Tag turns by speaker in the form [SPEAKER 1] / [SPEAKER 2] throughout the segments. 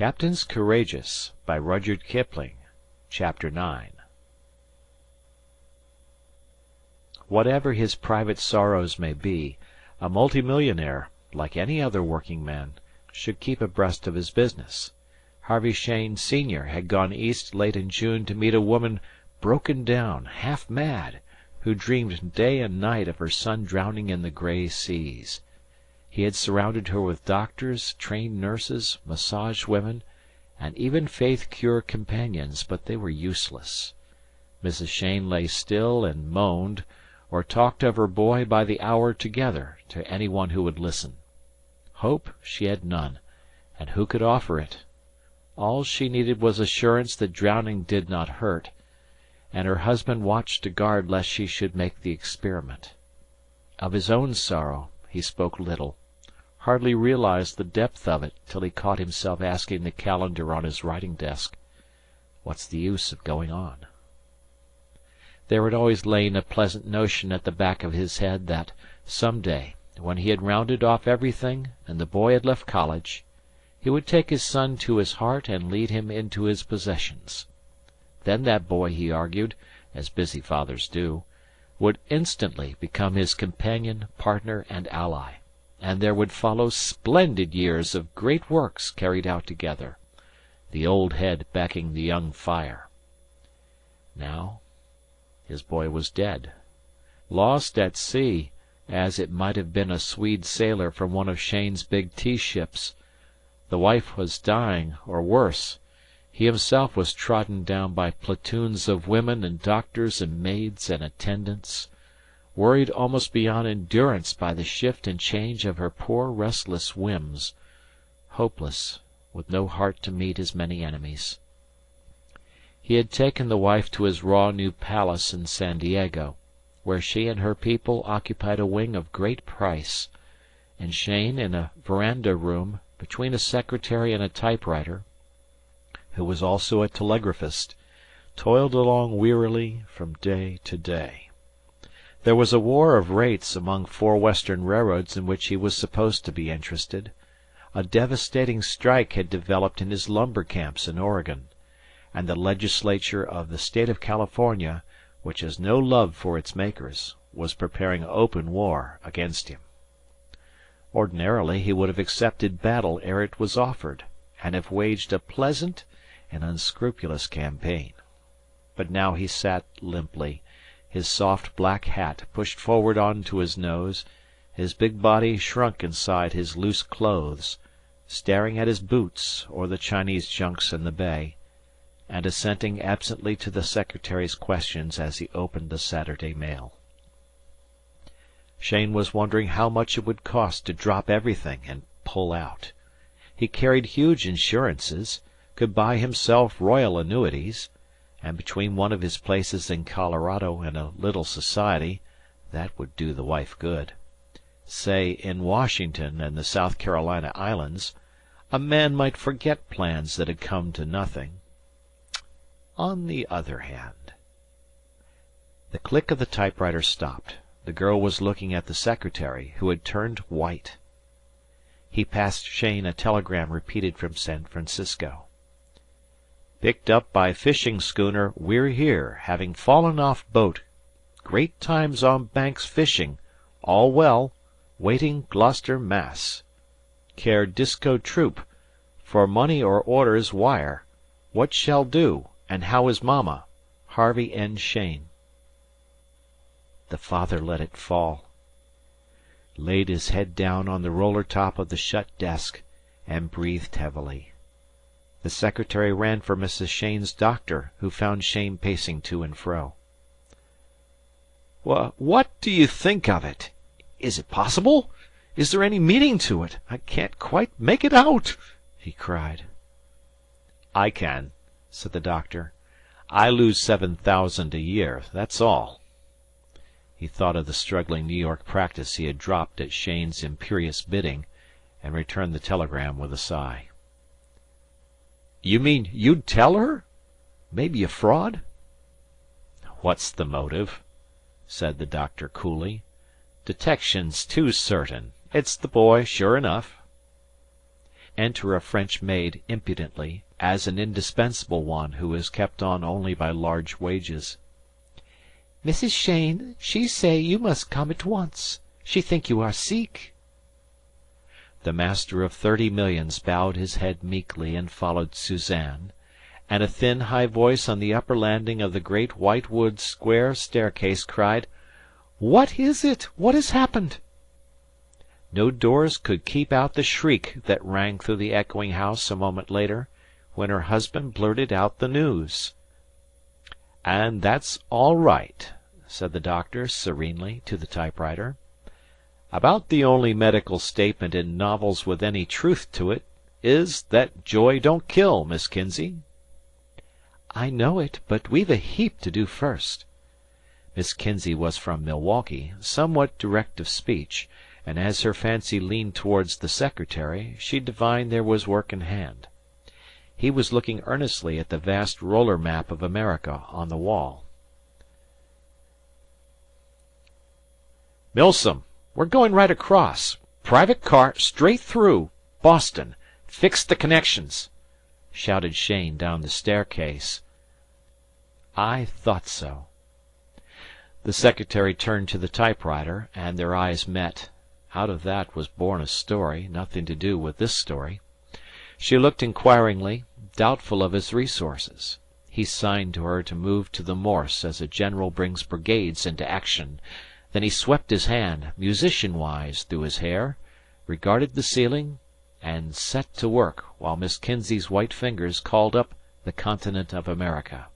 [SPEAKER 1] Captains Courageous by Rudyard Kipling. Chapter 9. Whatever his private sorrows may be, a multimillionaire, like any other working man, should keep abreast of his business. Harvey Cheyne, Sr., had gone east late in June to meet a woman broken down, half mad, who dreamed day and night of her son drowning in the gray seas. He had surrounded her with doctors, trained nurses, massage women, and even faith cure companions, but they were useless. Mrs. Cheyne lay still and moaned, or talked of her boy by the hour together to any one who would listen. Hope she had none, and who could offer it? All she needed was assurance that drowning did not hurt, and her husband watched to guard lest she should make the experiment. Of his own sorrow he spoke little, hardly realized the depth of it till he caught himself asking the calendar on his writing desk, "What's the use of going on?" There had always lain a pleasant notion at the back of his head that, some day, when he had rounded off everything and the boy had left college, he would take his son to his heart and lead him into his possessions. Then that boy, he argued, as busy fathers do, would instantly become his companion, partner, and ally, and there would follow splendid years of great works carried out together, the old head backing the young fire. Now his boy was dead, lost at sea, as it might have been a Swede sailor from one of Cheyne's big tea ships. The wife was dying, or worse. He himself was trodden down by platoons of women and doctors and maids and attendants, worried almost beyond endurance by the shift and change of her poor restless whims, hopeless, with no heart to meet his many enemies. He had taken the wife to his raw new palace in San Diego, where she and her people occupied a wing of great price, and Cheyne in a veranda room between a secretary and a typewriter, who was also a telegraphist, toiled along wearily from day to day. There was a war of rates among 4 Western railroads in which he was supposed to be interested. A devastating strike had developed in his lumber camps in Oregon, and the legislature of the state of California, which has no love for its makers, was preparing open war against him. Ordinarily he would have accepted battle ere it was offered, and have waged a pleasant and unscrupulous campaign. But now he sat limply, his soft black hat pushed forward on to his nose, his big body shrunk inside his loose clothes, staring at his boots or the Chinese junks in the bay, and assenting absently to the secretary's questions as he opened the Saturday mail. Cheyne was wondering how much it would cost to drop everything and pull out. He carried huge insurances, could buy himself royal annuities, and between one of his places in Colorado and a little society, that would do the wife good, say in Washington and the South Carolina Islands, a man might forget plans that had come to nothing. On the other hand... The click of the typewriter stopped. The girl was looking at the secretary, who had turned white. He passed Cheyne a telegram repeated from San Francisco. "Picked up by fishing schooner We're Here, having fallen off boat. Great times on Banks fishing. All well. Waiting Gloucester, Mass. Care Disco Troop. For money or orders wire. What shall do, and how is Mama? Harvey N. Cheyne." The father let it fall, laid his head down on the roller top of the shut desk, and breathed heavily. The secretary ran for Mrs. Cheyne's doctor, who found Cheyne pacing to and fro. "What do you think of it? Is it possible? Is there any meaning to it? I can't quite make it out," he cried. "I can," said the doctor. "I lose $7,000 a year, that's all." He thought of the struggling New York practice he had dropped at Cheyne's imperious bidding, and returned the telegram with a sigh. "You mean you'd tell her? Maybe a fraud?" "What's the motive?" said the doctor coolly. "Detection's too certain. It's the boy, sure enough." enter a French maid impudently, as an indispensable one who is kept on only by large wages.
[SPEAKER 2] "Mrs. Cheyne, she say you must come at once. She think you are seek."
[SPEAKER 1] The master of 30 millions bowed his head meekly and followed Suzanne, and a thin, high voice on the upper landing of the great white-wood square staircase cried, "What is it? What has happened?" No doors could keep out the shriek that rang through the echoing house a moment later, when her husband blurted out the news. "And that's all right," said the doctor serenely to the typewriter. "About the only medical statement in novels with any truth to it is that joy don't kill, Miss Kinsey."
[SPEAKER 2] "I know it, but we've a heap to do first."
[SPEAKER 1] Miss Kinsey was from Milwaukee, somewhat direct of speech, and as her fancy leaned towards the secretary, she divined there was work in hand. He was looking earnestly at the vast roller map of America on the wall. "Milsom, we're going right across. Private car straight through. Boston. Fix the connections," shouted Cheyne down the staircase. "I thought so." The secretary turned to the typewriter, and their eyes met. Out of that was born a story, nothing to do with this story. She looked inquiringly, doubtful of his resources. He signed to her to move to the Morse as a general brings brigades into action. Then he swept his hand, musician-wise, through his hair, regarded the ceiling, and set to work, while Miss Kinsey's white fingers called up the continent of America.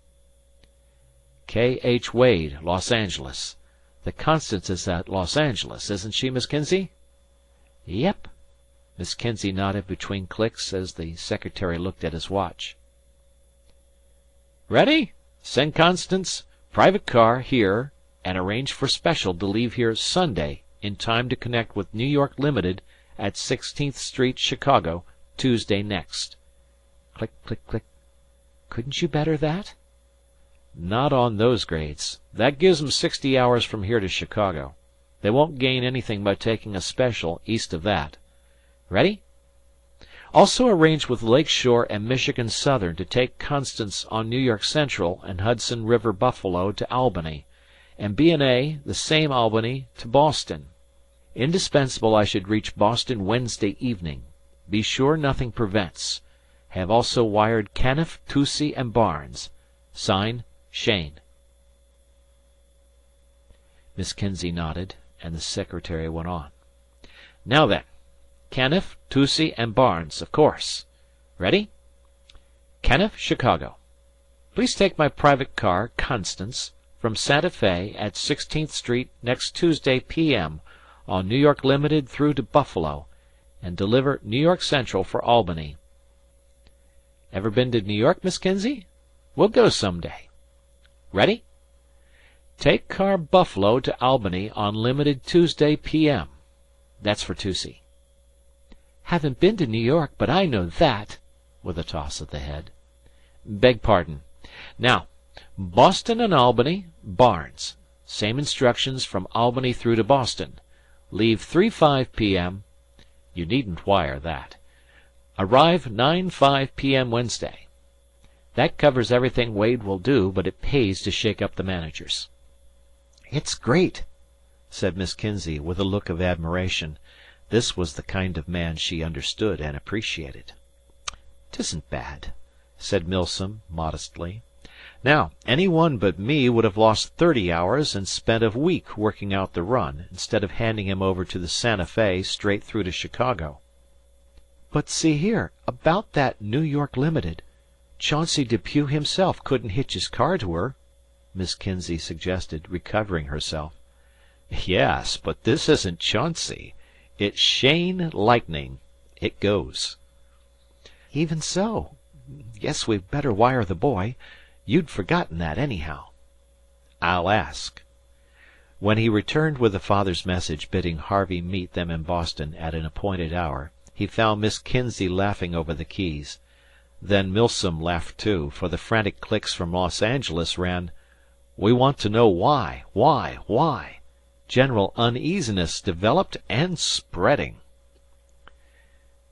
[SPEAKER 1] K. H. Wade, Los Angeles. The Constance is at Los Angeles, isn't she, Miss Kinsey? Yep. Miss Kinsey nodded between clicks as the secretary looked at his watch. "Ready? Send Constance, private car, here, and arrange for special to leave here Sunday in time to connect with New York Limited at 16th Street, Chicago, Tuesday next." Click, click, click. "Couldn't you better that?" "Not on those grades. That gives 'em 60 hours from here to Chicago. They won't gain anything by taking a special east of that. Ready? Also arrange with Lake Shore and Michigan Southern to take Constance on New York Central and Hudson River Buffalo to Albany, and B&A the same Albany to Boston. Indispensable I should reach Boston Wednesday evening. Be sure nothing prevents. Have also wired Caniff, Toucey, and Barnes. Sign, Cheyne." Miss Kinsey nodded, and the secretary went on. "Now then. Caniff, Toucey, and Barnes, of course. Ready? Caniff, Chicago. Please take my private car, Constance, from Santa Fe at 16th Street next Tuesday P.M. on New York Limited through to Buffalo, and deliver New York Central for Albany. Ever been to New York, Miss Kinsey? We'll go some day. Ready? Take car Buffalo to Albany on Limited Tuesday P.M. That's for Toucey." "Haven't been to New York, but I know that," with a toss of the head. "Beg pardon. Now, Boston and Albany, Barnes. Same instructions from Albany through to Boston. Leave 3:05 P.M. You needn't wire that. Arrive 9:05 P.M. Wednesday. That covers everything Wade will do, but it pays to shake up the managers." "It's great," said Miss Kinsey, with a look of admiration. This was the kind of man she understood and appreciated. "'Tisn't bad," said Milsom, modestly. "Now, any one but me would have lost 30 hours and spent a week working out the run, instead of handing him over to the Santa Fe straight through to Chicago." "But see here, about that New York Limited. Chauncey Depew himself couldn't hitch his car to her," Miss Kinsey suggested, recovering herself. "Yes, but this isn't Chauncey. It's Cheyne Lightning. It goes." "Even so. Guess we'd better wire the boy. You'd forgotten that, anyhow." "I'll ask." When he returned with the father's message bidding Harvey meet them in Boston at an appointed hour, he found Miss Kinsey laughing over the keys. Then Milsom laughed too, for the frantic clicks from Los Angeles ran, "We want to know why. General uneasiness developed and spreading."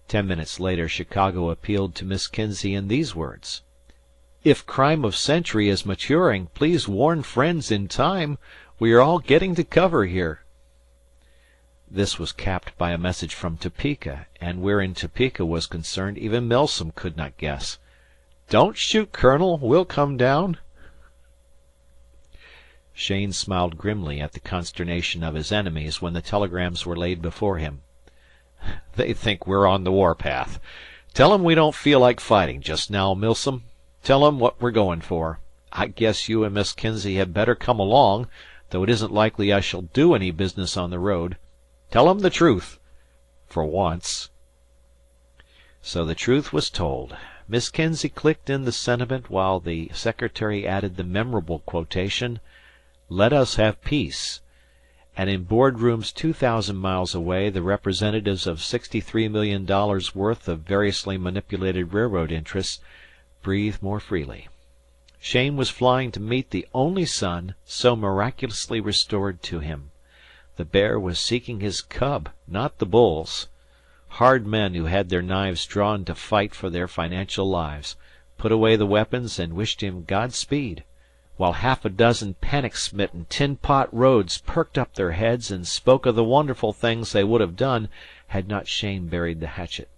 [SPEAKER 1] 10 minutes later Chicago appealed to Miss Kinsey in these words: "If crime of century is maturing, please warn friends in time. We are all getting to cover here." This was capped by a message from Topeka, and wherein Topeka was concerned even Milsom could not guess. "Don't shoot, Colonel. We'll come down." Cheyne smiled grimly at the consternation of his enemies when the telegrams were laid before him. "They think we're on the war path. Tell 'em we don't feel like fighting just now, Milsom. Tell 'em what we're going for. I guess you and Miss Kinsey had better come along, though it isn't likely I shall do any business on the road. Tell 'em the truth. For once." So the truth was told. Miss Kinsey clicked in the sentiment while the secretary added the memorable quotation, "Let us have peace." And in board rooms 2,000 miles away the representatives of $63 million worth of variously manipulated railroad interests breathed more freely. Cheyne was flying to meet the only son so miraculously restored to him. The bear was seeking his cub, not the bulls. Hard men who had their knives drawn to fight for their financial lives put away the weapons and wished him Godspeed, while half a dozen panic-smitten tin-pot roads perked up their heads and spoke of the wonderful things they would have done had not Cheyne buried the hatchet.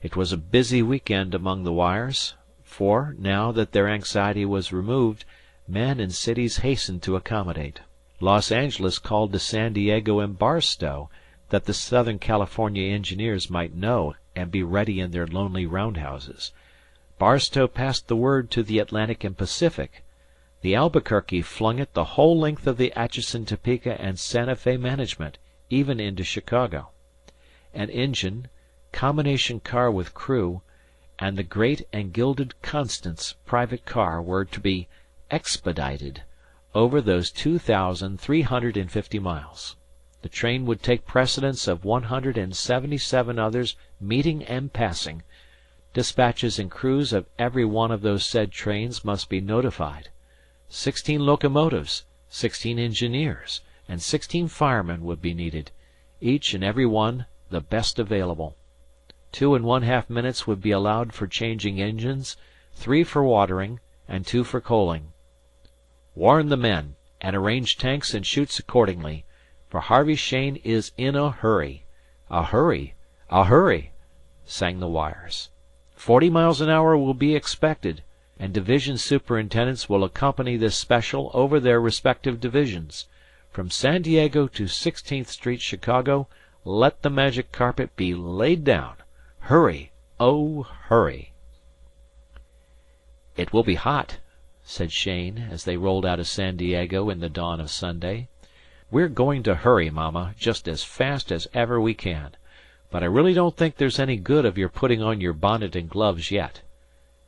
[SPEAKER 1] It was a busy week-end among the wires, for, now that their anxiety was removed, men and cities hastened to accommodate. Los Angeles called to San Diego and Barstow, that the Southern California engineers might know and be ready in their lonely roundhouses. Barstow passed the word to the Atlantic and Pacific. The Albuquerque flung it the whole length of the Atchison, Topeka, and Santa Fe management, even into Chicago. An engine, combination car with crew, and the great and gilded Constance private car were to be expedited over those 2,350 miles. The train would take precedence of 177 others meeting and passing. Dispatches and crews of every one of those said trains must be notified. 16 locomotives, 16 engineers, and 16 firemen would be needed, each and every one the best available. 2 1/2 minutes would be allowed for changing engines, 3 for watering, and 2 for coaling. "Warn the men, and arrange tanks and chutes accordingly, for Harvey Cheyne is in a hurry. A hurry, a hurry," sang the wires. 40 miles an hour will be expected, and division superintendents will accompany this special over their respective divisions. From San Diego to 16th Street, Chicago, let the magic carpet be laid down. Hurry, oh, hurry. "It will be hot," said Cheyne, as they rolled out of San Diego in the dawn of Sunday. "We're going to hurry, Mama, just as fast as ever we can. But I really don't think there's any good of your putting on your bonnet and gloves yet.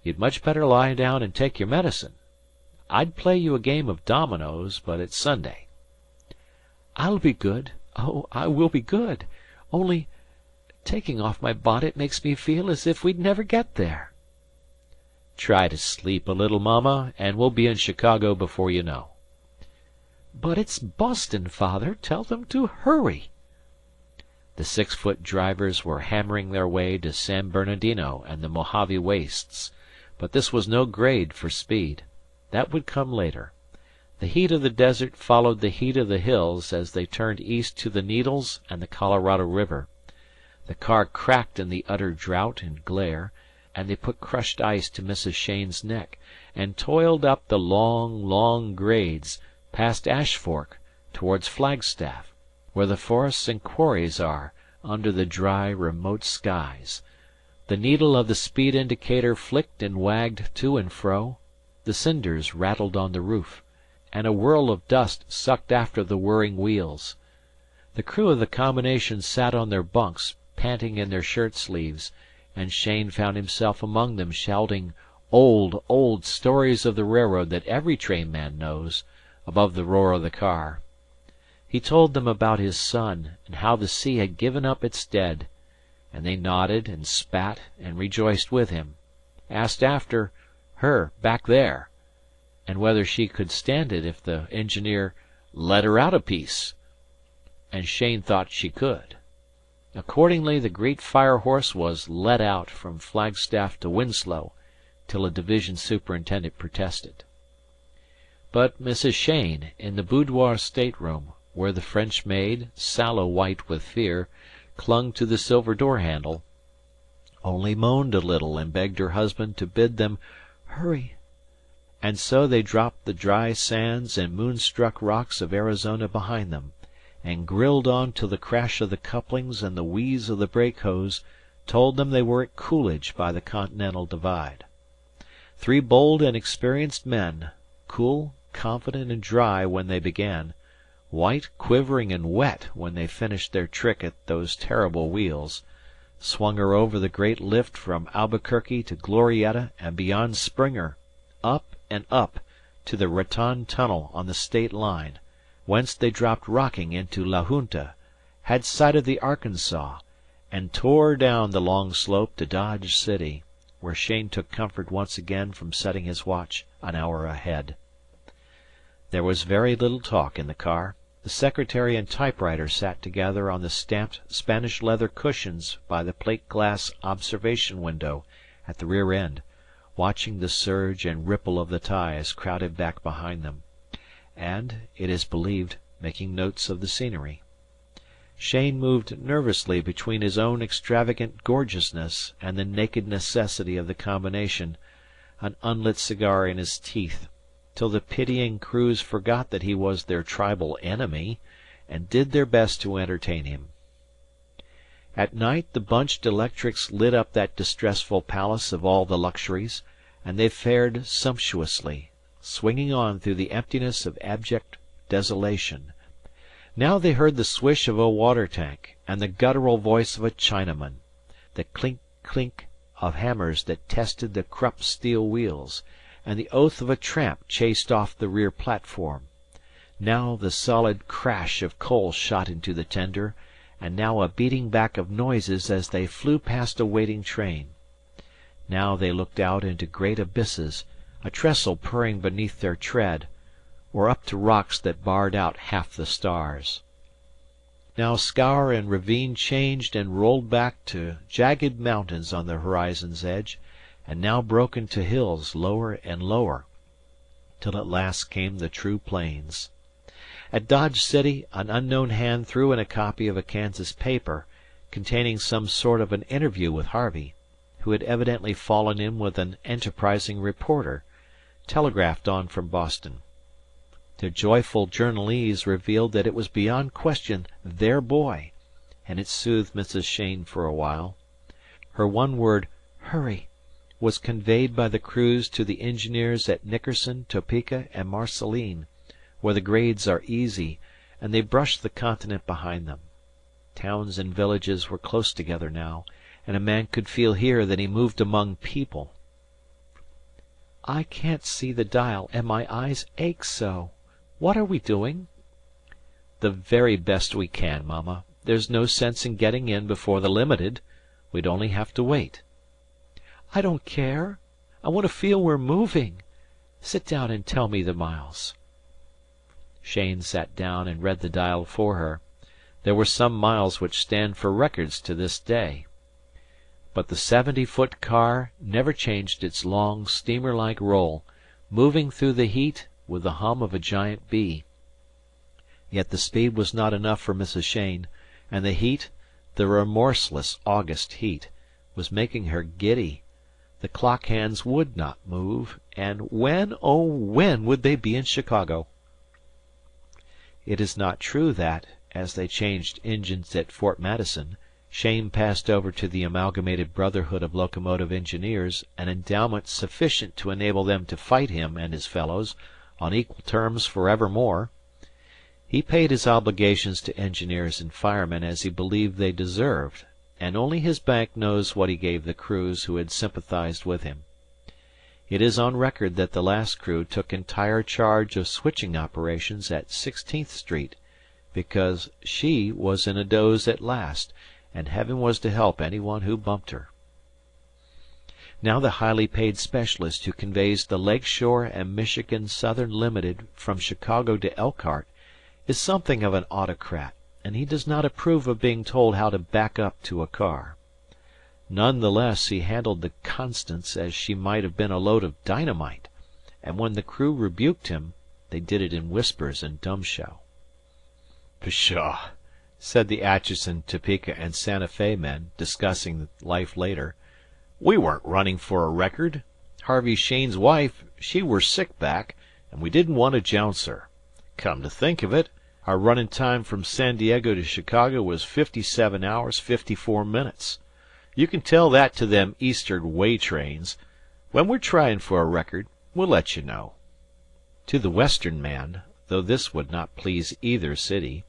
[SPEAKER 1] You'd much better lie down and take your medicine. I'd play you a game of dominoes, but it's Sunday." "I'll be good. Oh, I will be good. Only taking off my bonnet makes me feel as if we'd never get there." "Try to sleep a little, Mama, and we'll be in Chicago before you know." "But it's Boston, Father. Tell them to hurry." The 6-foot drivers were hammering their way to San Bernardino and the Mojave wastes, but this was no grade for speed. That would come later. The heat of the desert followed the heat of the hills as they turned east to the Needles and the Colorado River. The car cracked in the utter drought and glare, and they put crushed ice to Mrs. Cheyne's neck, and toiled up the long, long grades, past Ash Fork, towards Flagstaff, where the forests and quarries are, under the dry, remote skies. The needle of the speed indicator flicked and wagged to and fro, the cinders rattled on the roof, and a whirl of dust sucked after the whirring wheels. The crew of the combination sat on their bunks, panting in their shirt-sleeves, and Cheyne found himself among them shouting old, old stories of the railroad that every trainman knows, above the roar of the car. He told them about his son, and how the sea had given up its dead, and they nodded and spat and rejoiced with him, asked after her back there, and whether she could stand it if the engineer let her out a piece. And Cheyne thought she could. Accordingly, the great fire horse was let out from Flagstaff to Winslow, till a division superintendent protested. But Mrs. Cheyne, in the boudoir stateroom, where the French maid, sallow white with fear, clung to the silver door handle, only moaned a little and begged her husband to bid them hurry. And so they dropped the dry sands and moonstruck rocks of Arizona behind them, and grilled on till the crash of the couplings and the wheeze of the brake hose told them they were at Coolidge by the Continental Divide. 3 bold and experienced men, cool, confident, and dry when they began, white, quivering, and wet when they finished their trick at those terrible wheels, swung her over the great lift from Albuquerque to Glorietta and beyond Springer, up and up to the Raton Tunnel on the state line, whence they dropped rocking into La Junta, had sight of the Arkansas, and tore down the long slope to Dodge City, where Cheyne took comfort once again from setting his watch an hour ahead. There was very little talk in the car. The secretary and typewriter sat together on the stamped Spanish leather cushions by the plate glass observation window at the rear end, watching the surge and ripple of the ties crowded back behind them, and, it is believed, making notes of the scenery. Cheyne moved nervously between his own extravagant gorgeousness and the naked necessity of the combination, an unlit cigar in his teeth, till the pitying crews forgot that he was their tribal enemy, and did their best to entertain him. At night the bunched electrics lit up that distressful palace of all the luxuries, and they fared sumptuously, swinging on through the emptiness of abject desolation. Now they heard the swish of a water tank, and the guttural voice of a Chinaman, the clink-clink of hammers that tested the Krupp steel wheels, and the oath of a tramp chased off the rear platform. Now the solid crash of coal shot into the tender, and now a beating back of noises as they flew past a waiting train. Now they looked out into great abysses, a trestle purring beneath their tread, or up to rocks that barred out half the stars. Now scaur and ravine changed and rolled back to jagged mountains on the horizon's edge, and now broke into hills lower and lower, till at last came the true plains. At Dodge City an unknown hand threw in a copy of a Kansas paper, containing some sort of an interview with Harvey, who had evidently fallen in with an enterprising reporter, telegraphed on from Boston. The joyful journalese revealed that it was beyond question their boy, and it soothed Mrs. Cheyne for a while. Her one word, "Hurry," was conveyed by the crews to the engineers at Nickerson, Topeka, and Marceline, where the grades are easy, and they brushed the continent behind them. Towns and villages were close together now, and a man could feel here that he moved among people. "I can't see the dial, and my eyes ache so. What are we doing?" "The very best we can, Mama. There's no sense in getting in before the limited. We'd only have to wait." "I don't care. I want to feel we're moving. Sit down and tell me the miles." Cheyne sat down and read the dial for her. There were some miles which stand for records to this day. But the 70-foot car never changed its long, steamer-like roll, moving through the heat with the hum of a giant bee. Yet the speed was not enough for Mrs. Cheyne, and the heat, the remorseless August heat, was making her giddy. The clock hands would not move, and when, oh when, would they be in Chicago? It is not true that, as they changed engines at Fort Madison, Cheyne passed over to the Amalgamated Brotherhood of Locomotive Engineers an endowment sufficient to enable them to fight him and his fellows on equal terms forevermore. He paid his obligations to engineers and firemen as he believed they deserved, and only his bank knows what he gave the crews who had sympathized with him. It is on record that the last crew took entire charge of switching operations at 16th Street, because she was in a doze at last, and heaven was to help any one who bumped her. Now the highly paid specialist who conveys the Lake Shore and Michigan Southern Limited from Chicago to Elkhart is something of an autocrat, and he does not approve of being told how to back up to a car. None the less he handled the Constance as she might have been a load of dynamite, and when the crew rebuked him, they did it in whispers and dumb show. "Pshaw!" said the Atchison, Topeka, and Santa Fe men, discussing life later. "We weren't running for a record. Harvey Shane's wife, she were sick back, and we didn't want to jounce her. Come to think of it, our running time from San Diego to Chicago was 57 hours 54 minutes. You can tell that to them Eastern way trains. When we're trying for a record, we'll let you know." To the Western man, though this would not please either city,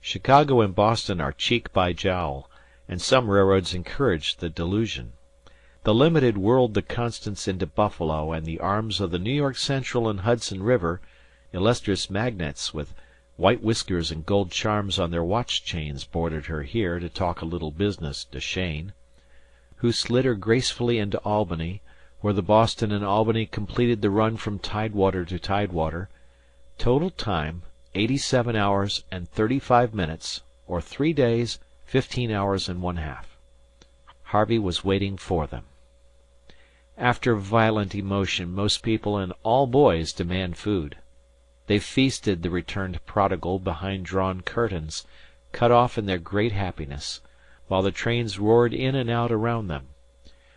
[SPEAKER 1] Chicago and Boston are cheek by jowl, and some railroads encourage the delusion. The Limited whirled the Constance into Buffalo, and the arms of the New York Central and Hudson River, illustrious magnates with white whiskers and gold charms on their watch chains, boarded her here to talk a little business to Cheyne, who slid her gracefully into Albany, where the Boston and Albany completed the run from tidewater to tidewater. Total time 87 hours and 35 minutes, or 3 days, 15 hours and 1/2. Harvey was waiting for them. After violent emotion, most people and all boys demand food. They feasted the returned prodigal behind drawn curtains, cut off in their great happiness, while the trains roared in and out around them.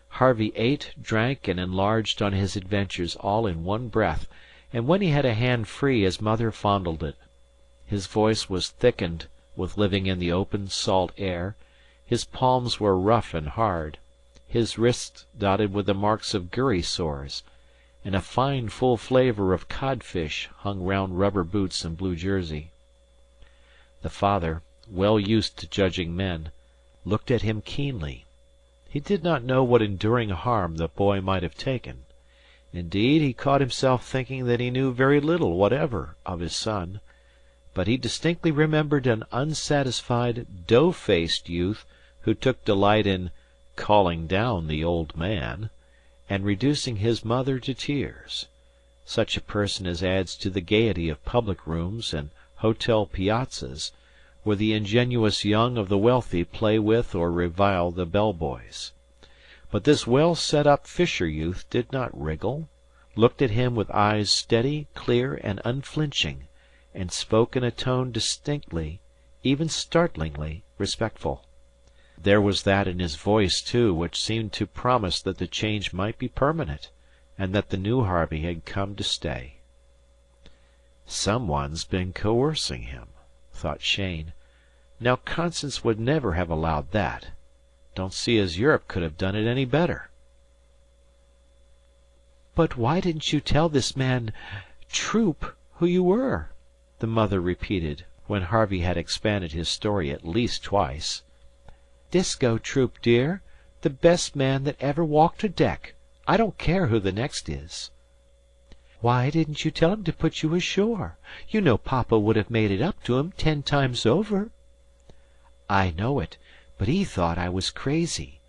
[SPEAKER 1] Harvey ate, drank, and enlarged on his adventures all in one breath, and when he had a hand free his mother fondled it. His voice was thickened with living in the open, salt air, his palms were rough and hard, his wrists dotted with the marks of gurry sores, and a fine full flavour of codfish hung round rubber boots and blue jersey. The father, well used to judging men, looked at him keenly. He did not know what enduring harm the boy might have taken. Indeed, he caught himself thinking that he knew very little whatever of his son, but he distinctly remembered an unsatisfied, dough-faced youth who took delight in calling down the old man, and reducing his mother to tears, such a person as adds to the gaiety of public rooms and hotel piazzas, where the ingenuous young of the wealthy play with or revile the bell-boys. But this well-set-up fisher youth did not wriggle, looked at him with eyes steady, clear, and unflinching, and spoke in a tone distinctly, even startlingly, respectful. There was that in his voice, too, which seemed to promise that the change might be permanent, and that the new Harvey had come to stay. "Some one's been coercing him," thought Cheyne. "Now Constance would never have allowed that. Don't see as Europe could have done it any better." "But why didn't you tell this man Troop who you were?" the mother repeated, when Harvey had expanded his story at least twice. "Disko Troop, dear. The best man that ever walked a deck. I don't care who the next is." "Why didn't you tell him to put you ashore? You know papa would have made it up to him 10 times over." "I know it, but he thought I was crazy.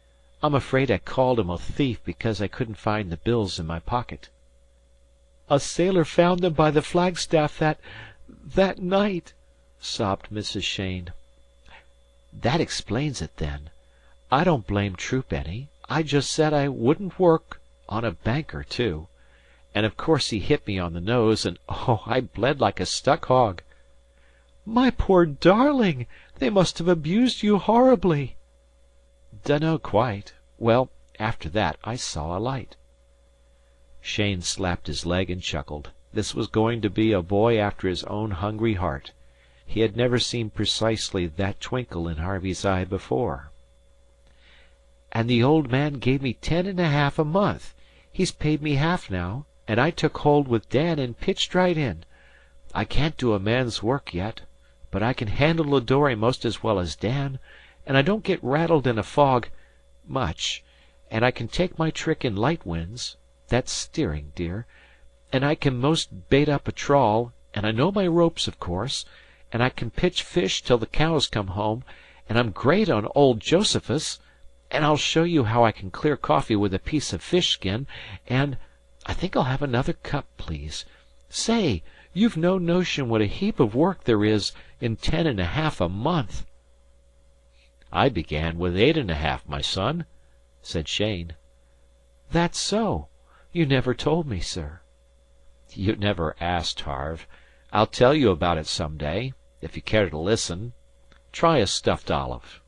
[SPEAKER 1] I'm afraid I called him a thief because I couldn't find the bills in my pocket." "A sailor found them by the flagstaff that night," sobbed Mrs. Cheyne. "That explains it, then. I don't blame Troop any. I just said I wouldn't work on a banker, too. And of course he hit me on the nose, and oh, I bled like a stuck hog." "My poor darling! They must have abused you horribly." "Dunno quite. Well, after that I saw a light." Cheyne slapped his leg and chuckled. This was going to be a boy after his own hungry heart. He had never seen precisely that twinkle in Harvey's eye before. "And the old man gave me 10.5 a month. He's paid me half now, and I took hold with Dan and pitched right in. I can't do a man's work yet, but I can handle a dory most as well as Dan, and I don't get rattled in a fog much, and I can take my trick in light winds that's steering, dear and I can most bait up a trawl, and I know my ropes, of course, and I can pitch fish till the cows come home, and I'm great on old Josephus, and I'll show you how I can clear coffee with a piece of fish skin, and I think I'll have another cup, please. Say,
[SPEAKER 2] You've no notion what a heap of work there is in 10.5 a month."
[SPEAKER 1] "I began with 8.5, my son," said Cheyne.
[SPEAKER 2] "That's so. You never told me, sir."
[SPEAKER 1] "You never asked, Harve. I'll tell you about it some day, if you care to listen. Try a stuffed olive."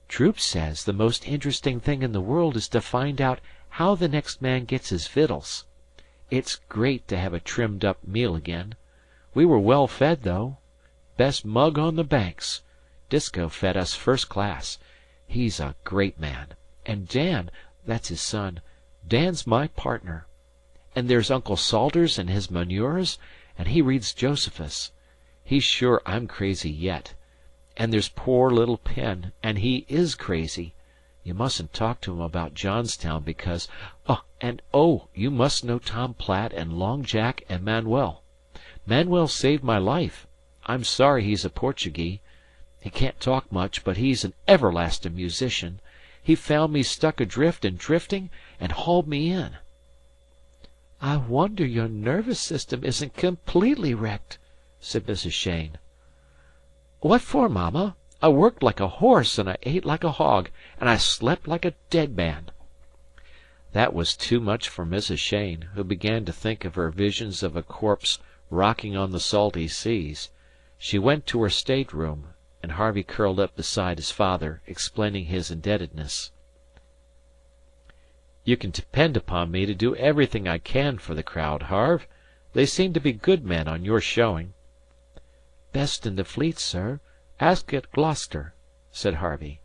[SPEAKER 2] "Troop says the most interesting thing in the world is to find out how the next man gets his victuals. It's great to have a trimmed up meal again. We were well fed, though. Best mug on the Banks. Disko fed us first class. He's a great man. And Dan, that's his son, Dan's my partner. And there's Uncle Salters and his manures, and he reads Josephus. He's sure I'm crazy yet. And there's poor little Penn, and he is crazy. You mustn't talk to him about Johnstown because you must know Tom Platt and Long Jack and Manuel. Manuel saved my life. I'm sorry he's a Portuguese. He can't talk much, but he's an everlasting musician. He found me stuck adrift and drifting, and hauled me in." "I wonder your nervous system isn't completely wrecked," said Mrs. Cheyne. "What for, Mama? I worked like a horse, and I ate like a hog, and I slept like a dead man."
[SPEAKER 1] That was too much for Mrs. Cheyne, who began to think of her visions of a corpse rocking on the salty seas. She went to her stateroom, and Harvey curled up beside his father, explaining his indebtedness. "You can depend upon me to do everything I can for the crowd, Harve. They seem to be good men on your showing."
[SPEAKER 2] "Best in the fleet, sir. Ask at Gloucester," said Harvey.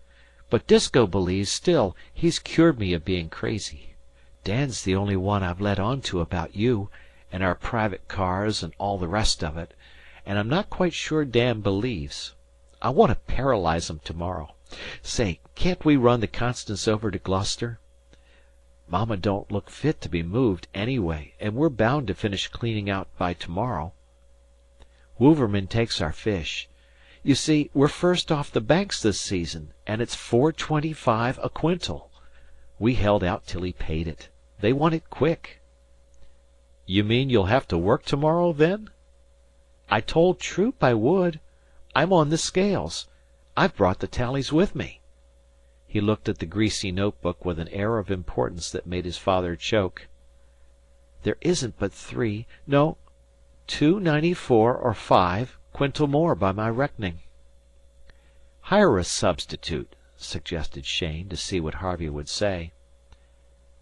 [SPEAKER 2] "But Disko believes still. He's cured me of being crazy. Dan's the only one I've let on to about you, and our private cars and all the rest of it. And I'm not quite sure Dan believes. I want to paralyze him to-morrow. Say, can't we run the Constance over to Gloucester? Mama don't look fit to be moved, anyway, and we're bound to finish cleaning out by to-morrow. Wouverman takes our fish. You see, we're first off the Banks this season, and it's $4.25 a quintal. We held out till he paid it. They want it quick."
[SPEAKER 1] "You mean you'll have to work to-morrow, then?"
[SPEAKER 2] "I told Troop I would. I'm on the scales. I've brought the tallies with me." He looked at the greasy notebook with an air of importance that made his father choke. "There isn't but 2.94 or 5 quintal more by my reckoning." "Hire a substitute," suggested Cheyne, to see what Harvey would say.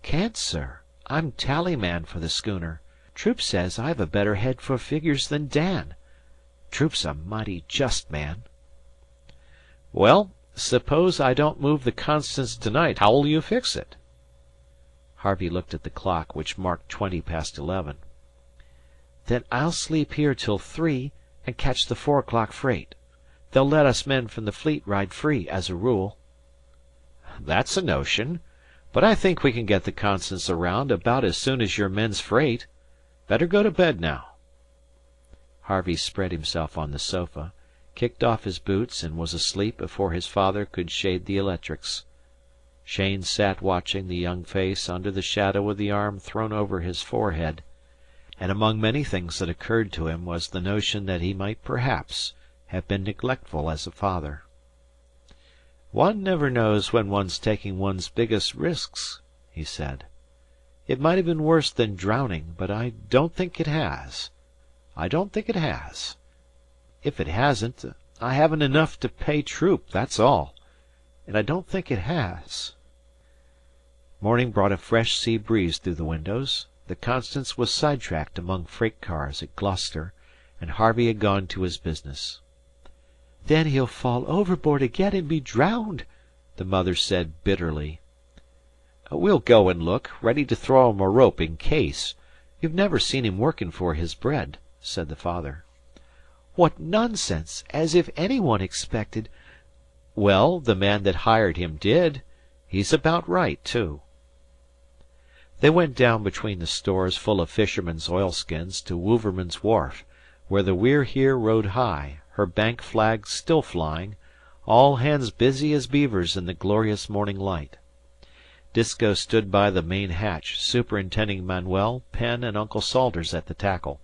[SPEAKER 2] "Can't, sir. I'm tallyman for the schooner. Troop says I've a better head for figures than Dan. Troop's a mighty just man."
[SPEAKER 1] "Well, suppose I don't move the Constance to-night, how'll you fix it?"
[SPEAKER 2] Harvey looked at the clock, which marked 20 past 11. "Then I'll sleep here till 3 and catch the 4 o'clock freight. They'll let us men from the fleet ride free, as a rule."
[SPEAKER 1] "That's a notion. But I think we can get the Constance around about as soon as your men's freight. Better go to bed now."
[SPEAKER 2] Harvey spread himself on the sofa, kicked off his boots, and was asleep before his father could shade the electrics. Cheyne sat watching the young face under the shadow of the arm thrown over his forehead, and among many things that occurred to him was the notion that he might perhaps have been neglectful as a father. "One never knows when one's taking one's biggest risks," he said. "It might have been worse than drowning, but I don't think it has. If it hasn't, I haven't enough to pay Troop, that's all. And I don't think it has." Morning brought a fresh sea breeze through the windows. The Constance was sidetracked among freight cars at Gloucester, and Harvey had gone to his business. "Then he'll fall overboard again and be drowned," the mother said bitterly. "We'll go and look, ready to throw him a rope in case. You've never seen him working for his bread," said the father. "What nonsense! As if any one expected—" "Well, the man that hired him did. He's about right, too." They went down between the stores full of fishermen's oilskins to Wouverman's wharf, where the We're Here rode high, her bank flag still flying, all hands busy as beavers in the glorious morning light. Disko stood by the main hatch, superintending Manuel, Penn, and Uncle Salters at the tackle.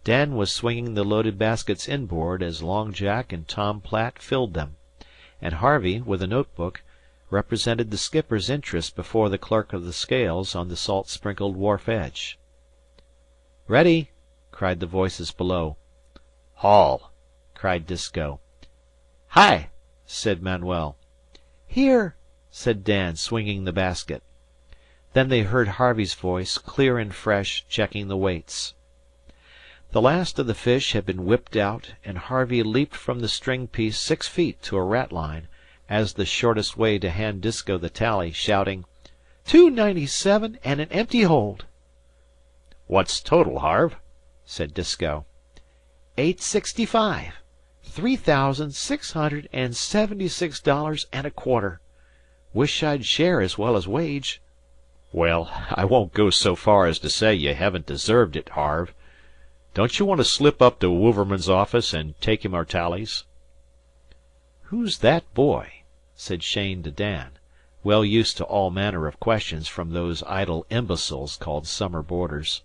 [SPEAKER 1] Dan was swinging the loaded baskets inboard as Long Jack and Tom Platt filled them, and Harvey, with a notebook, represented the skipper's interest before the clerk of the scales on the salt-sprinkled wharf edge. "Ready!" cried the voices below. "Haul!" cried Disko. "Hi!" said Manuel. "Here!" said Dan, swinging the basket. Then they heard Harvey's voice, clear and fresh, checking the weights. The last of the fish had been whipped out, and Harvey leaped from the string piece 6 feet to a ratline, as the shortest way to hand Disko the tally, shouting, "297 and an empty hold." "What's total, Harv?" said Disko. "865. $3,676.25. Wish I'd share as well as wage." "Well, I won't go so far as to say you haven't deserved it, Harv. Don't you want to slip up to Wouverman's office and take him our tallies?" "Who's that boy?" said Cheyne to Dan, well used to all manner of questions from those idle imbeciles called summer boarders.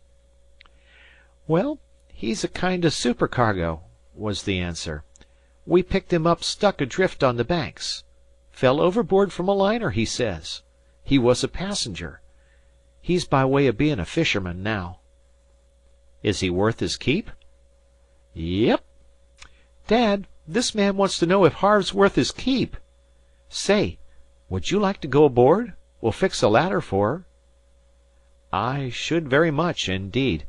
[SPEAKER 1] "Well, he's a kind of supercargo," was the answer. "We picked him up stuck adrift on the Banks. Fell overboard from a liner, he says. He was a passenger. He's by way of being a fisherman now." "Is he worth his keep?" "Yep. Dad, this man wants to know if Harve's worth his keep. Say, would you like to go aboard? We'll fix a ladder for her." "I should very much, indeed.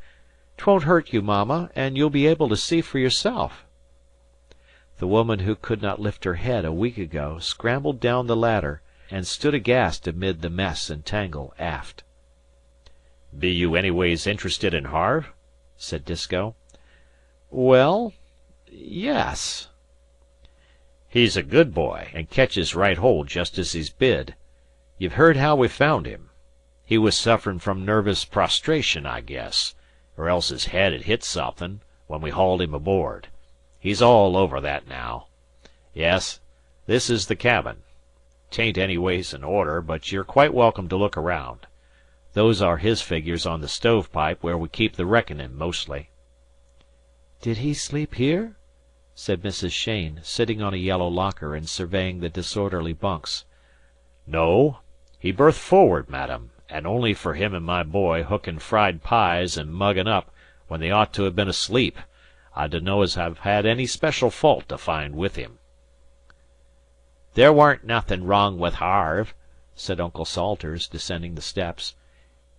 [SPEAKER 1] 'Twon't hurt you, Mama, and you'll be able to see for yourself." The woman who could not lift her head a week ago scrambled down the ladder and stood aghast amid the mess and tangle aft. "Be you anyways interested in Harve?" said Disko. "Well, yes." "He's a good boy, and ketches right hold just as he's bid. You've heard how we found him. He was sufferin' from nervous prostration, I guess, or else his head had hit somethin' when we hauled him aboard. He's all over that now. Yes, this is the cabin. 'Tain't anyways in order, but you're quite welcome to look around. Those are his figures on the stovepipe where we keep the reckonin' mostly." "Did he sleep here?" said Mrs. Cheyne, sitting on a yellow locker and surveying the disorderly bunks. "No. He berthed forward, madam, and only fer him and my boy hookin' fried pies and muggin' up when they ought to have been asleep. I dunno as I've had any special fault to find with him." "There warn't nothin' wrong with Harve," said Uncle Salters, descending the steps.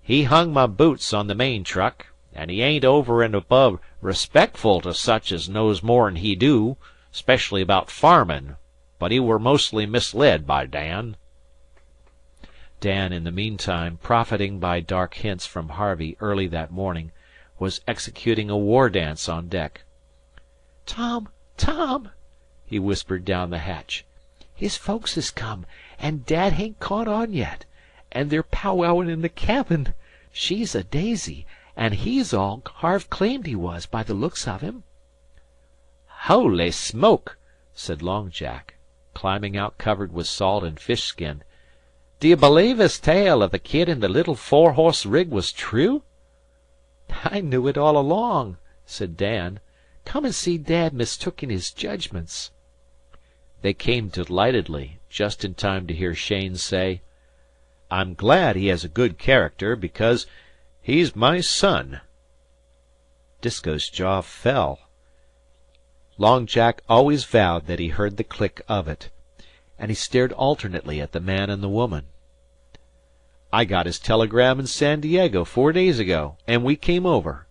[SPEAKER 1] "He hung my boots on the main truck, and he ain't over and above respectful to such as knows more'n he do, 'specially about farmin', but he were mostly misled by Dan." Dan, in the meantime, profiting by dark hints from Harvey early that morning, was executing a war dance on deck. "Tom, Tom," he whispered down the hatch. "His folks has come, and Dad hain't caught on yet, and they're powwowing in the cabin. She's a daisy, and he's all Harve claimed he was, by the looks of him." "Holy smoke!" said Long Jack, climbing out covered with salt and fish skin. "D'ye believe his tale of the kid in the little 4-horse rig was true?" "I knew it all along," said Dan. "Come and see Dad mistook in his judgments." They came delightedly, just in time to hear Cheyne say, "I'm glad he has a good character, because he's my son." Disko's jaw fell. Long Jack always vowed that he heard the click of it, and he stared alternately at the man and the woman. "I got his telegram in San Diego 4 days ago, and we came over."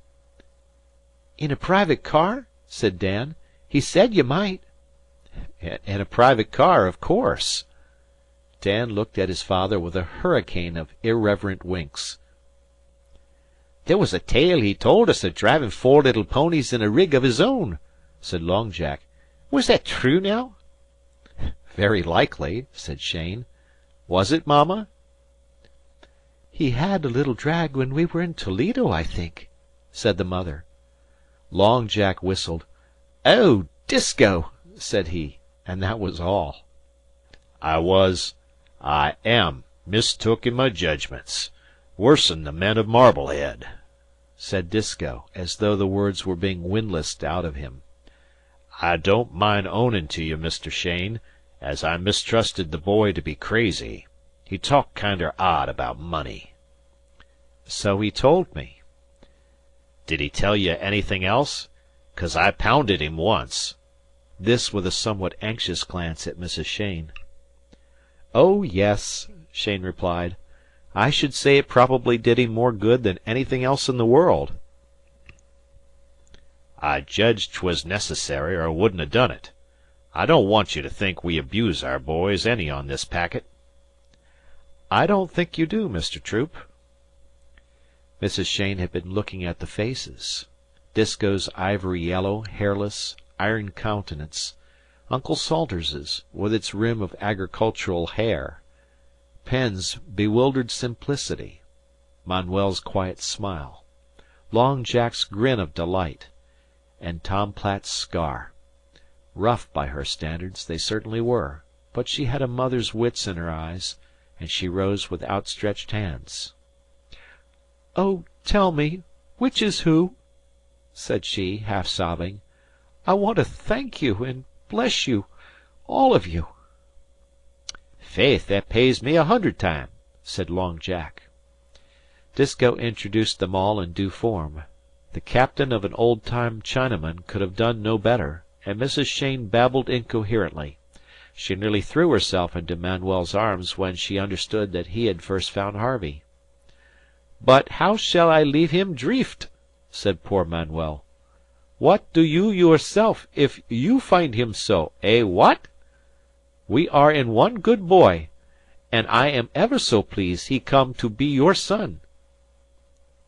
[SPEAKER 1] "In a private car?" said Dan. "He said you might." "In a private car, of course." Dan looked at his father with a hurricane of irreverent winks. "There was a tale he told us of driving 4 little ponies in a rig of his own," said Long Jack. "Was that true, now?" "Very likely," said Cheyne. "Was it, Mama?" "He had a little drag when we were in Toledo, I think," said the mother. Long Jack whistled. "Oh, Disko!" said he, and that was all. I am mistook in my jedgments. Worse'n the men of Marblehead," said Disko, as though the words were being windlassed out of him. "I don't mind ownin' to you, Mr. Cheyne, as I mistrusted the boy to be crazy. He talked kinder odd about money." "So he told me." "Did he tell you anything else? 'Cause I pounded him once." This with a somewhat anxious glance at Mrs. Cheyne. "Oh, yes," Cheyne replied. "I should say it probably did him more good than anything else in the world." "I judged 'twas necessary, or I wouldn't ha' done it. I don't want you to think we abuse our boys any on this packet." "I don't think you do, Mr. Troop." Mrs. Cheyne had been looking at the faces. Disko's ivory yellow, hairless, iron countenance, Uncle Salters's, with its rim of agricultural hair, Penn's bewildered simplicity, Manuel's quiet smile, Long Jack's grin of delight, and Tom Platt's scar. Rough by her standards they certainly were, but she had a mother's wits in her eyes, and she rose with outstretched hands. "Oh, tell me, which is who?" said she, half sobbing. "I want to thank you and bless you, all of you." "Faith, that pays me 100 times," said Long Jack. Disko introduced them all in due form. The captain of an old-time Chinaman could have done no better, and Mrs. Cheyne babbled incoherently. She nearly threw herself into Manuel's arms when she understood that he had first found Harvey. "But how shall I leave him drift?" said poor Manuel. "What do you yourself if you find him so? Eh, what? We are in one good boy, and I am ever so pleased he come to be your son."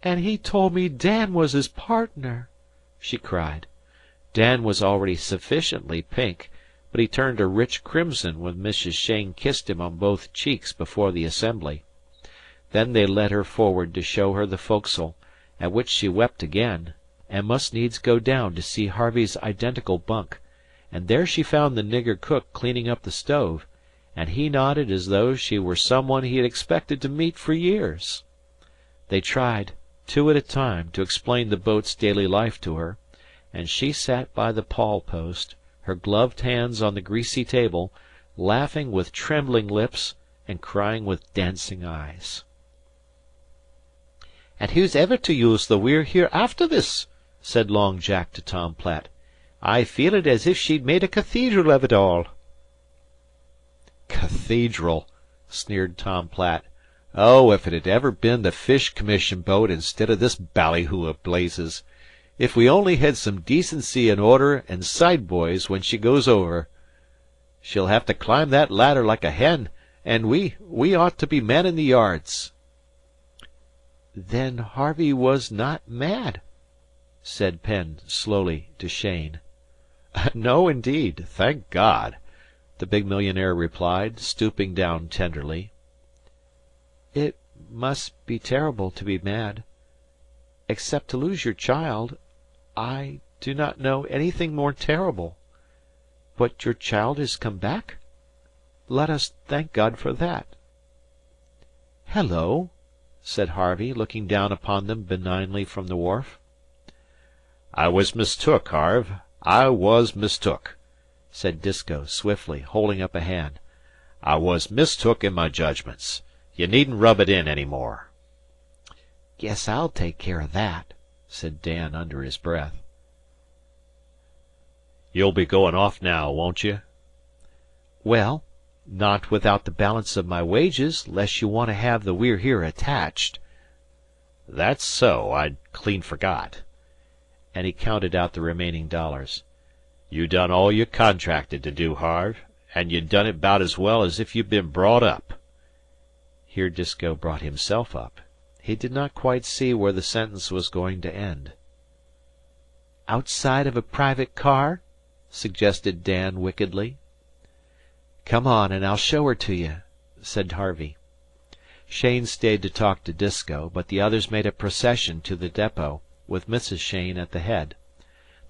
[SPEAKER 1] "And he told me Dan was his partner," she cried. Dan was already sufficiently pink, but he turned a rich crimson when Mrs. Cheyne kissed him on both cheeks before the assembly. Then they led her forward to show her the foc'sle, at which she wept again, and must needs go down to see Harvey's identical bunk, and there she found the nigger cook cleaning up the stove, and he nodded as though she were some one he had expected to meet for years. They tried, two at a time, to explain the boat's daily life to her, and she sat by the pawl-post, her gloved hands on the greasy table, laughing with trembling lips and crying with dancing eyes. "And who's ever to use the We're Here after this?" said Long Jack to Tom Platt. "I feel it as if she'd made a cathedral of it all." "Cathedral!" sneered Tom Platt. "Oh, if it had ever been the Fish Commission boat instead of this ballyhoo of blazes! If we only had some decency and order and side boys when she goes over! She'll have to climb that ladder like a hen, and we ought to be manning the yards." "Then Harvey was not mad," said Penn slowly to Cheyne. "No, indeed, thank God," the big millionaire replied, stooping down tenderly. "It must be terrible to be mad. Except to lose your child, I do not know anything more terrible. But your child has come back? Let us thank God for that." "Hello," said Harvey, looking down upon them benignly from the wharf. "I was mistook, Harve. I was mistook," said Disko swiftly, holding up a hand. "I was mistook in my judgments. You needn't rub it in any more." "Guess I'll take care of that," said Dan under his breath. "You'll be goin' off now, won't you?" "Well, not without the balance of my wages, 'less you want to have the We're Here attached." "That's so. I'd clean forgot." And he counted out the remaining dollars. "You done all you contracted to do, Harve, and you done it 'baout as well as if you'd been brought up." Here Disko brought himself up. He did not quite see where the sentence was going to end. "Outside of a private car?" suggested Dan wickedly. "Come on, and I'll show her to you," said Harvey. Cheyne stayed to talk to Disko, but the others made a procession to the depot, with Mrs. Cheyne at the head.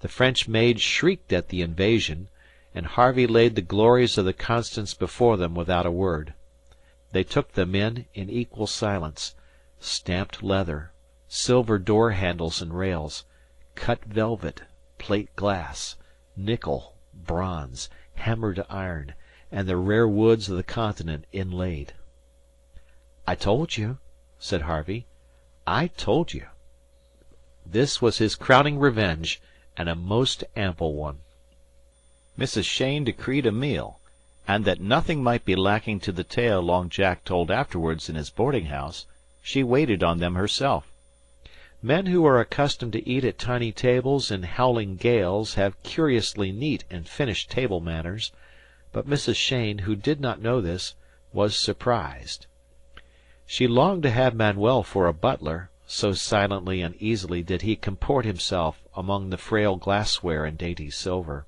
[SPEAKER 1] The French maid shrieked at the invasion, and Harvey laid the glories of the Constance before them without a word. They took them in equal silence. Stamped leather, silver door handles and rails, cut velvet, plate glass, nickel, bronze, hammered iron, and the rare woods of the continent inlaid. "I told you," said Harvey. "I told you." This was his crowning revenge, and a most ample one. Mrs. Cheyne decreed a meal, and that nothing might be lacking to the tale Long Jack told afterwards in his boarding-house, she waited on them herself. Men who are accustomed to eat at tiny tables in howling gales have curiously neat and finished table manners, but Mrs. Cheyne, who did not know this, was surprised. She longed to have Manuel for a butler, so silently and easily did he comport himself among the frail glassware and dainty silver.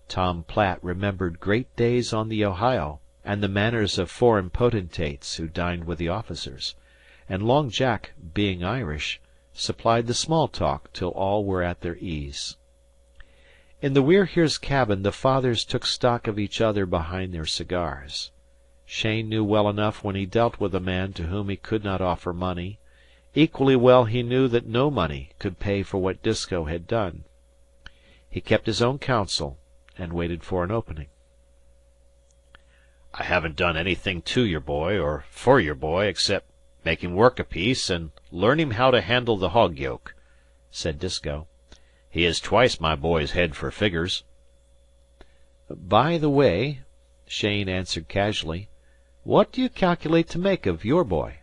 [SPEAKER 1] Tom Platt remembered great days on the Ohio, and the manners of foreign potentates who dined with the officers, and Long Jack, being Irish, supplied the small talk till all were at their ease. In the We're Here's cabin the fathers took stock of each other behind their cigars. Cheyne knew well enough when he dealt with a man to whom he could not offer money. Equally well he knew that no money could pay for what Disko had done. He kept his own counsel, and waited for an opening.
[SPEAKER 3] "I haven't done anything to your boy, or for your boy, except make him work a piece and learn him how to handle the hog yoke," said Disko. "He is twice my boy's head for figures."
[SPEAKER 1] "By the way," Cheyne answered casually, "what do you calculate to make of your boy?"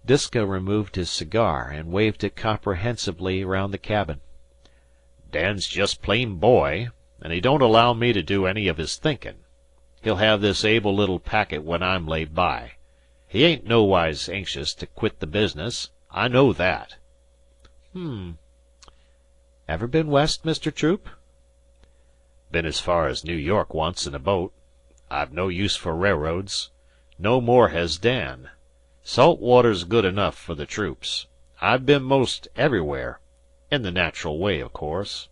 [SPEAKER 1] Disko removed his cigar, and waved it comprehensively round the cabin.
[SPEAKER 3] "Dan's just plain boy, and he don't allow me to do any of his thinkin'. He'll have this able little packet when I'm laid by. He ain't nowise anxious to quit the business. I know that."
[SPEAKER 1] Ever been west, Mr. Troop?"
[SPEAKER 3] "Been as far as New York once in a boat. I've no use for railroads. No more has Dan. Salt water's good enough for the troops. I've been most everywhere, in the natural way, of course."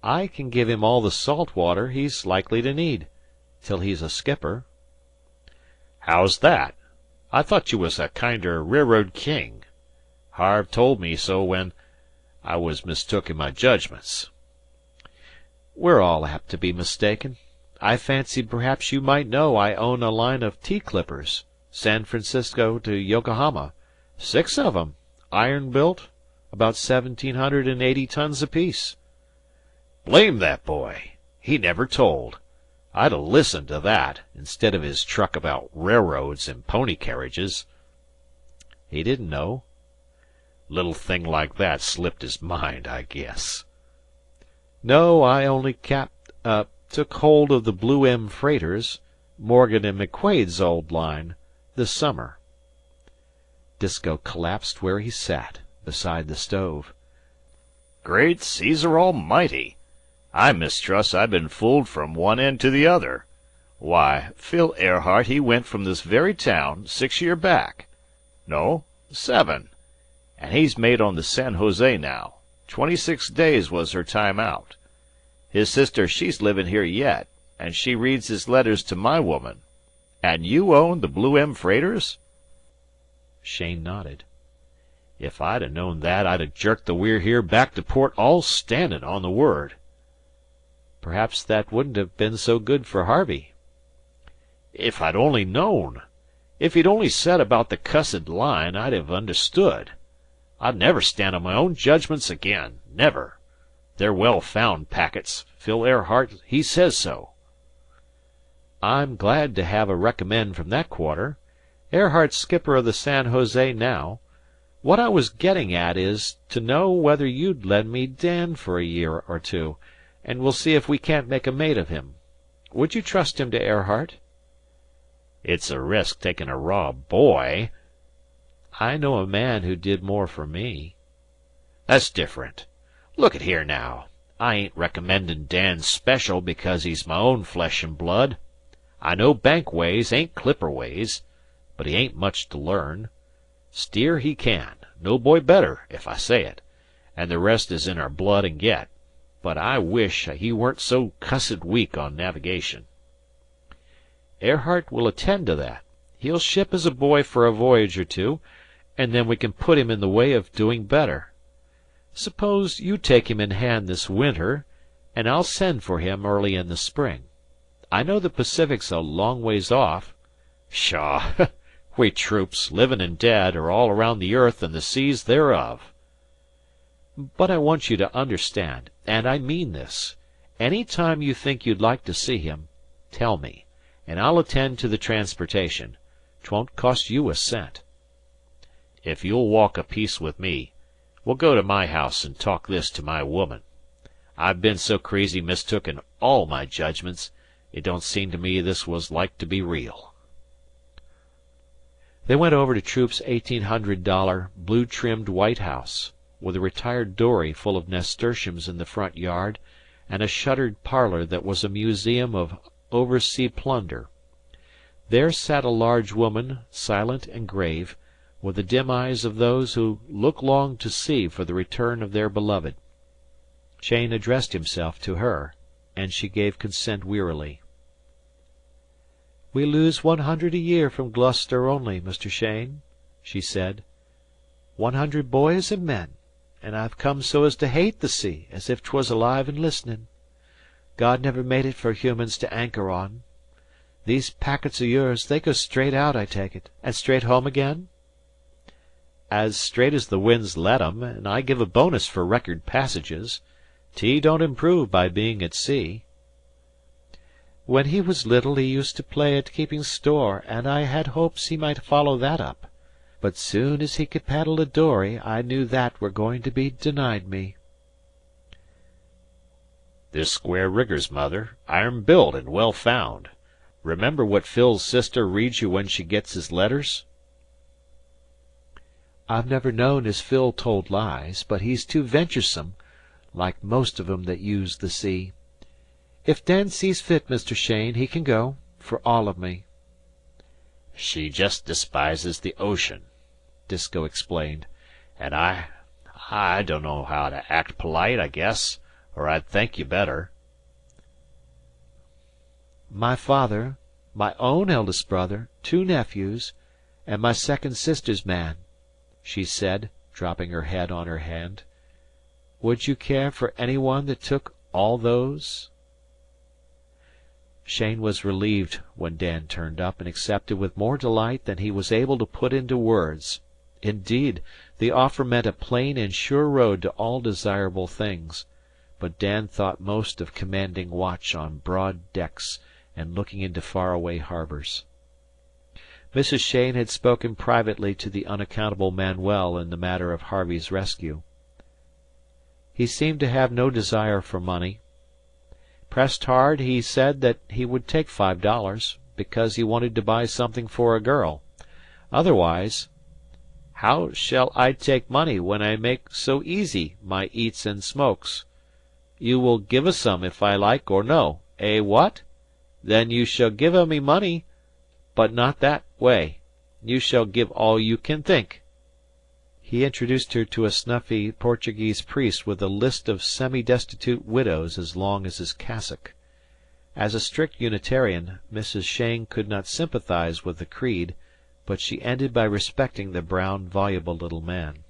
[SPEAKER 1] "I can give him all the salt water he's likely to need, till he's a skipper."
[SPEAKER 3] "How's that? I thought you was a kinder railroad king. Harve told me so when I was mistook in my judgments."
[SPEAKER 1] "We're all apt to be mistaken. I fancied perhaps you might know I own a line of tea-clippers, San Francisco to Yokohama. 6 of 'em, iron-built, about 1,780 tons apiece."
[SPEAKER 3] "Blame that boy! He never told. I'd 'a' listened to that, instead of his truck about railroads and pony carriages."
[SPEAKER 1] "He didn't know."
[SPEAKER 3] "Little thing like that slipped his mind, I guess."
[SPEAKER 1] "No, I only took hold of the Blue M freighters, Morgan and McQuade's old line, this summer." Disko collapsed where he sat, beside the stove.
[SPEAKER 3] "Great Caesar Almighty! I mistrust I've been fooled from one end to the other. Why, Phil Airheart he went from this very town 6 year back. No, 7. And he's mate on the San Jose now. 26 days was her time out. His sister she's livin' here yet, and she reads his letters to my woman. And you own the Blue M freighters?"
[SPEAKER 1] Cheyne nodded.
[SPEAKER 3] "If I'd 'a' known that, I'd 'a' jerked the We're Here back to port all standin' on the word."
[SPEAKER 1] "Perhaps that wouldn't have been so good for Harvey."
[SPEAKER 3] "If I'd only known. If he'd only said about the cussed line, I'd have understood. I'd never stand on my own judgments again. Never. They're well-found packets. Phil Airheart he says so."
[SPEAKER 1] "I'm glad to have a recommend from that quarter. Airhart's skipper of the San Jose now. What I was getting at is to know whether you'd lend me Dan for a year or two, and we'll see if we can't make a mate of him. Would you trust him to Airhart?"
[SPEAKER 3] "It's a risk taking a raw boy."
[SPEAKER 1] "I know a man who did more for me."
[SPEAKER 3] "That's different. Look at here now. I ain't recommendin' Dan special because he's my own flesh and blood. I know bank ways ain't clipper ways, but he ain't much to learn. Steer he can, no boy better, if I say it, and the rest is in our blood and get. But I wish he weren't so cussed weak on navigation."
[SPEAKER 1] "Airhart will attend to that. He'll ship as a boy for a voyage or two, and then we can put him in the way of doing better. Suppose you take him in hand this winter, and I'll send for him early in the spring. I know the Pacific's a long ways off." "Pshaw! We troops, livin' and dead, are all around the earth and the seas thereof." "But I want you to understand, and I mean this. Any time you think you'd like to see him, tell me, and I'll attend to the transportation. 'Twon't cost you a cent." "If you'll walk a piece with me, we'll go to my house and talk this to my woman. I've been so crazy mistook in all my judgments, it don't seem to me this was like to be real." They went over to Troop's $1,800 blue-trimmed white house, with a retired dory full of nasturtiums in the front yard, and a shuttered parlor that was a museum of oversea plunder. There sat a large woman, silent and grave, with the dim eyes of those who look long to sea for the return of their beloved. Cheyne addressed himself to her, and she gave consent wearily. "We lose 100 a year from Gloucester only, Mr. Cheyne," she said. "100 boys and men, and I've come so as to hate the sea, as if 'twas alive and listenin'. God never made it for humans to anchor on. These packets o' yours, they go straight out, I take it, and straight home again?" "As straight as the winds let 'em, and I give a bonus for record passages. Tea don't improve by being at sea." "When he was little he used to play at keeping store, and I had hopes he might follow that up. But soon as he could paddle a dory I knew that were going to be denied me."
[SPEAKER 3] "They're square riggers, mother, iron built and well found. Remember what Phil's sister reads you when she gets his letters?"
[SPEAKER 1] "I've never known as Phil told lies, but he's too venturesome, like most of 'em that use the sea. If Dan sees fit, Mr. Cheyne, he can go, for all of me."
[SPEAKER 3] "She just despises the ocean," Disko explained, "and I don't know how to act polite, I guess, or I'd thank you better."
[SPEAKER 1] "My father, my own eldest brother, 2 nephews, and my second sister's man," she said, dropping her head on her hand. "Would you care for any one that took all those?" Cheyne was relieved when Dan turned up, and accepted with more delight than he was able to put into words. Indeed, the offer meant a plain and sure road to all desirable things, but Dan thought most of commanding watch on broad decks and looking into far-away harbors. Mrs. Cheyne had spoken privately to the unaccountable Manuel in the matter of Harvey's rescue. He seemed to have no desire for money. Pressed hard, he said that he would take $5, because he wanted to buy something for a girl. Otherwise, "How shall I take money when I make so easy my eats and smokes? You will give a some if I like or no. Eh, what? Then you shall give a me money, but not that way. You shall give all you can think." He introduced her to a snuffy Portuguese priest with a list of semi-destitute widows as long as his cassock. As a strict Unitarian, Mrs. Cheyne could not sympathize with the creed, but she ended by respecting the brown, voluble little man.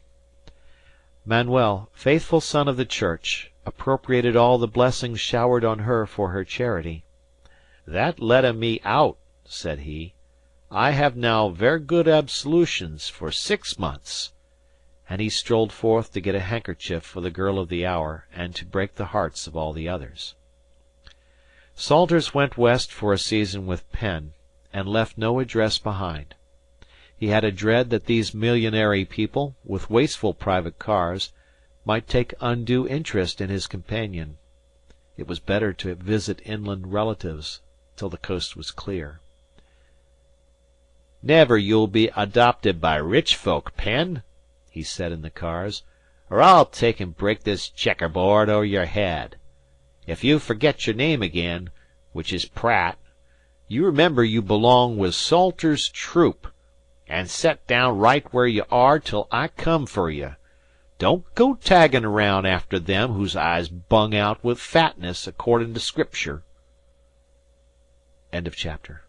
[SPEAKER 1] Manuel, faithful son of the Church, appropriated all the blessings showered on her for her charity. "That let me out," said he. "I have now ver good absolutions for 6 months." And he strolled forth to get a handkerchief for the girl of the hour and to break the hearts of all the others. Salters went west for a season with Penn, and left no address behind. He had a dread that these millionary people, with wasteful private cars, might take undue interest in his companion. It was better to visit inland relatives till the coast was clear. "Never you'll be adopted by rich folk, Penn," he said in the cars, "or I'll take and break this checkerboard o'er your head. If you forget your name again, which is Pratt, you remember you belong with Salter's troop, and set down right where you are till I come fer you. Don't go taggin' around after them whose eyes bung out with fatness accordin' to Scripture." End of chapter.